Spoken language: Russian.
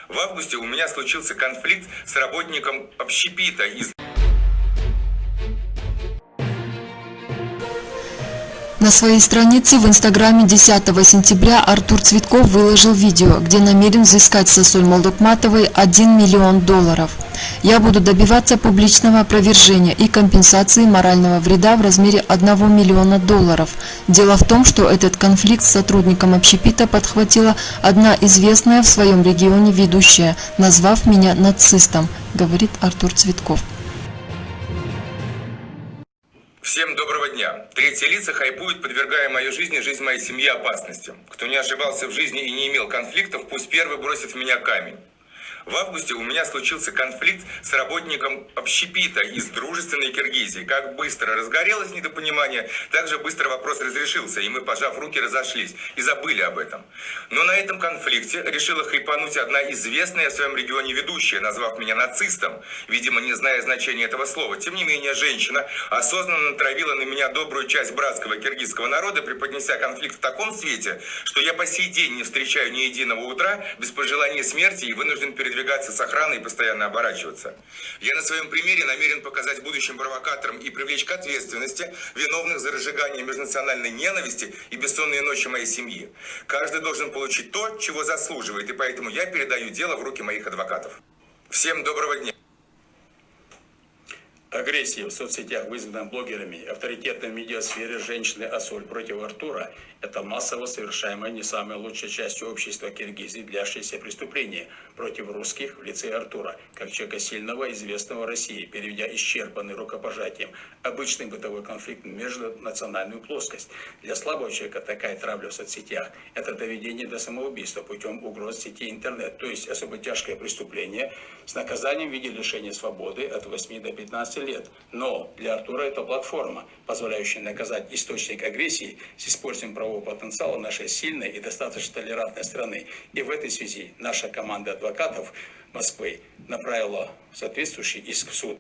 В августе у меня случился конфликт с работником общепита из... На своей странице в Инстаграме 10 сентября Артур Цветков выложил видео, где намерен взыскать с Асуль Молдокматовой $1 миллион. «Я буду добиваться публичного опровержения и компенсации морального вреда в размере $1 миллиона. Дело в том, что этот конфликт с сотрудником общепита подхватила одна известная в своем регионе ведущая, назвав меня нацистом», говорит Артур Цветков. Всем доброго дня. Третьи лица хайпуют, подвергая мою жизнь и жизнь моей семьи опасности. Кто не ошибался в жизни и не имел конфликтов, пусть первый бросит в меня камень. В августе у меня случился конфликт с работником общепита из дружественной Киргизии. Как быстро разгорелось недопонимание, так же быстро вопрос разрешился, и мы, пожав руки, разошлись и забыли об этом. Но на этом конфликте решила хайпануть одна известная в своем регионе ведущая, назвав меня нацистом, видимо, не зная значения этого слова. Тем не менее, женщина осознанно натравила на меня добрую часть братского киргизского народа, преподнеся конфликт в таком свете, что я по сей день не встречаю ни единого утра без пожелания смерти и вынужден передвигаться с охраной и постоянно оборачиваться. Я на своем примере намерен показать будущим провокаторам и привлечь к ответственности виновных за разжигание межнациональной ненависти и бессонные ночи моей семьи. Каждый должен получить то, чего заслуживает, и поэтому я передаю дело в руки моих адвокатов. Всем доброго дня. Агрессия в соцсетях, вызванная блогерами и авторитетной медиасфере женщины Асуль против Артура – это массово совершаемая не самой лучшей частью общества Киргизии длящееся преступление против русских в лице Артура, как человека сильного, известного в России, переведя исчерпанный рукопожатием обычный бытовой конфликт в межнациональную плоскость. Для слабого человека такая травля в соцсетях – это доведение до самоубийства путем угроз сети интернет, то есть особо тяжкое преступление с наказанием в виде лишения свободы от 8 до 15 лет. Но для Артура это платформа, позволяющая наказать источник агрессии с использованием правового потенциала нашей сильной и достаточно толерантной страны. И в этой связи наша команда адвокатов Москвы направила соответствующий иск в суд.